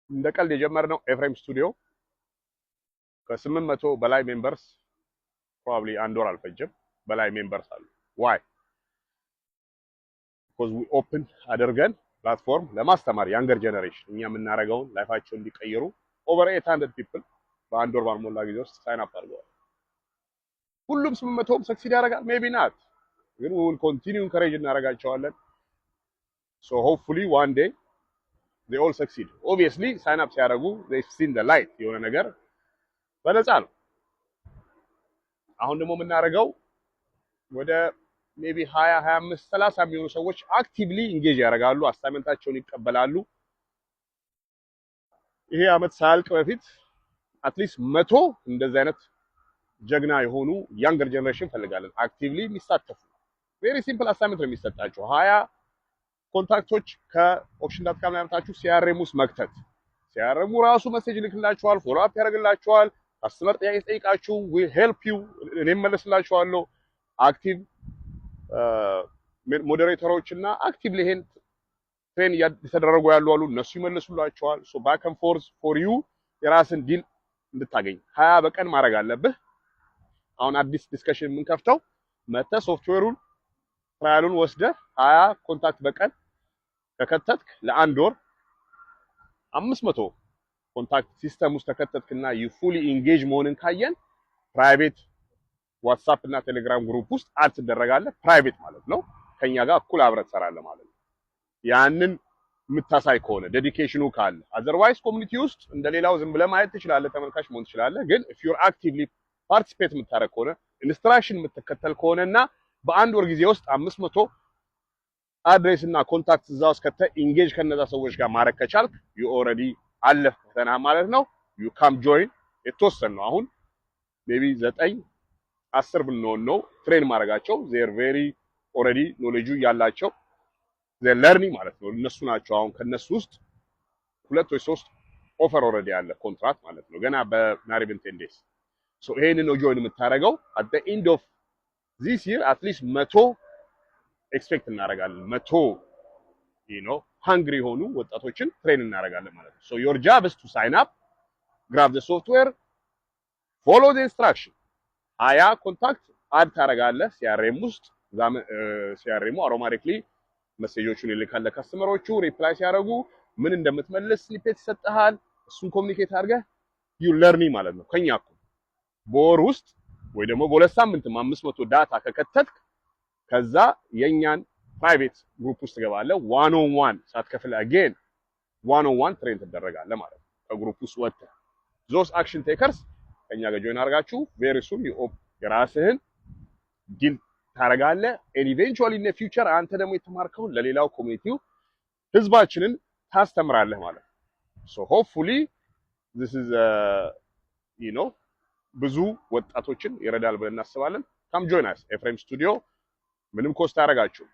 እንደቀልድ የጀመርነው ኤፍሬም ስቱዲዮ ከ800 በላይ ሜምበርስ ፕሮባብሊ አንድ ወር አልፈጀም በላይ ሜምበርስ አሉ። ዋይ because we open አድርገን ፕላትፎርም ለማስተማር ያንገር ጀነሬሽን እኛ የምናደርገውን ላይፋቸውን እንዲቀይሩ ኦቨር 800 ፒፕል በአንድ ወር ባልሞላ ጊዜ ውስጥ ሳይን አፕ አድርገዋል። ሁሉም 800ም ሰክሲድ ያደርጋል ሜቢ ናት፣ ግን we will continue encourage እናደርጋቸዋለን። so hopefully one day they all succeed. obviously sign up ሲያደርጉ they've seen the light የሆነ ነገር በነፃ ነው። አሁን ደግሞ የምናደርገው ወደ ሜቢ 20 25 30 የሚሆኑ ሰዎች አክቲቭሊ ኢንጌጅ ያደርጋሉ፣ አሳይመንታቸውን ይቀበላሉ። ይሄ አመት ሳያልቅ በፊት አትሊስት 100 እንደዚህ አይነት ጀግና የሆኑ ያንገር ጀነሬሽን ፈልጋለን አክቲቭሊ የሚሳተፉ። ቬሪ ሲምፕል አሳይመንት ነው የሚሰጣቸው። 20 ኮንታክቶች ከኦፕሽን.com ላይ አምጣችሁ ሲአርኤም ውስጥ መክተት። ሲአርኤሙ ራሱ ሜሴጅ ይልክላችኋል፣ ፎሎ አፕ ያደርግላችኋል። ካስተመር ጥያቄ ጠይቃችሁ we help you እኔም መልስላችኋለሁ። አክቲቭ ሞዴሬተሮች እና አክቲቭሊ ይሄን ትሬን እየተደረጉ ያሉ አሉ፣ እነሱ ይመልሱላችኋል። ሶ ባክ ኤንድ ፎርዝ ፎር ዩ የራስን ዲል እንድታገኝ 20 በቀን ማድረግ አለብህ። አሁን አዲስ ዲስከሽን የምንከፍተው መተህ ሶፍትዌሩን ትራያሉን ወስደህ 20 ኮንታክት በቀን ከከተትክ ለአንድ ወር 500 ኮንታክት ሲስተም ውስጥ ተከተትክና ዩ ፉሊ ኢንጌጅ መሆንን ካየን ፕራይቬት ዋትስአፕ እና ቴሌግራም ግሩፕ ውስጥ አድ ትደረጋለህ። ፕራይቬት ማለት ነው፣ ከኛ ጋር እኩል አብረህ ትሰራለህ ማለት ነው። ያንን የምታሳይ ከሆነ ዴዲኬሽኑ ካለ፣ አዘርዋይስ ኮሚኒቲ ውስጥ እንደሌላው ዝም ብለህ ማየት ትችላለህ፣ ተመልካች መሆን ትችላለህ። ግን ኢፍ ዩ አር አክቲቭሊ ፓርቲሲፔት የምታደርግ ከሆነ ኢንስትራክሽን የምትከተል ከሆነና በአንድ ወር ጊዜ ውስጥ 500 አድሬስ እና ኮንታክት እዛ ውስጥ ከተህ ኢንጌጅ ከነዛ ሰዎች ጋር ማድረግ ከቻልክ ዩ ኦልሬዲ አለፍክ ፈተና ማለት ነው። ዩ ካም ጆይን። የተወሰነ ነው አሁን ሜቢ 9 10 ብንሆን ነው ትሬን ማድረጋቸው። ዜር ቬሪ ኦልሬዲ ኖሌጁ ያላቸው ዜር ለርኒንግ ማለት ነው። እነሱ ናቸው አሁን ከነሱ ውስጥ 2 ወይ 3 ኦፈር ኦልሬዲ ያለ ኮንትራክት ማለት ነው፣ ገና በናሪቭን 10 ዴይስ። ሶ ይሄንን ነው ጆይን የምታደርገው። አት ዘ ኤንድ ኦፍ ዚስ ይር አትሊስት 100 ኤክስፔክት እናደርጋለን። 100 you know ሃንግሪ የሆኑ ወጣቶችን ትሬን እናደርጋለን ማለት ነው። ሶ ዮር ጃብ ኢዝ ቱ ሳይን አፕ፣ ግራብ ዘ ሶፍትዌር፣ ፎሎ ዘ ኢንስትራክሽን። 20 ኮንታክት አድ ታደርጋለህ ሲአርኤም ውስጥ። ሲአርኤሙ አውቶማቲክሊ ሜሴጆቹን ይልካል ለካስተመሮቹ። ሪፕላይ ሲያደርጉ ምን እንደምትመልስ ስኒፔት ይሰጥሃል። እሱን ኮሙኒኬት አድርገህ ዩ ለርኒንግ ማለት ነው። ከኛ እኮ በወር ውስጥ ወይ ደግሞ በሁለት ሳምንትም 500 ዳታ ከከተትክ ከዛ የኛን ፕራይቬት ግሩፕ ውስጥ ትገባለህ። ዋን ኦን ዋን ሳትከፍል አጌን ዋን ኦን ዋን ትሬን ትደረጋለህ ማለት ነው። ከግሩፕ ውስጥ ወጥተህ ዞስ አክሽን ቴከርስ ከኛ ጋር ጆይን አድርጋችሁ ቬሪ ሱን የራስህን ዲል ታረጋለህ። ኤንድ ኢቬንቹዋሊ ኢን ፊውቸር አንተ ደግሞ የተማርከውን ለሌላው ኮሚኒቲው ህዝባችንን ታስተምራለህ ማለት ነው። ሶ ሆፕፉሊ ዚስ ኢዝ ዩ ኖ ብዙ ወጣቶችን ይረዳል ብለን እናስባለን። ካም ጆይን አስ ኤፍሬም ስቱዲዮ። ምንም ኮስት አያደርጋችሁም።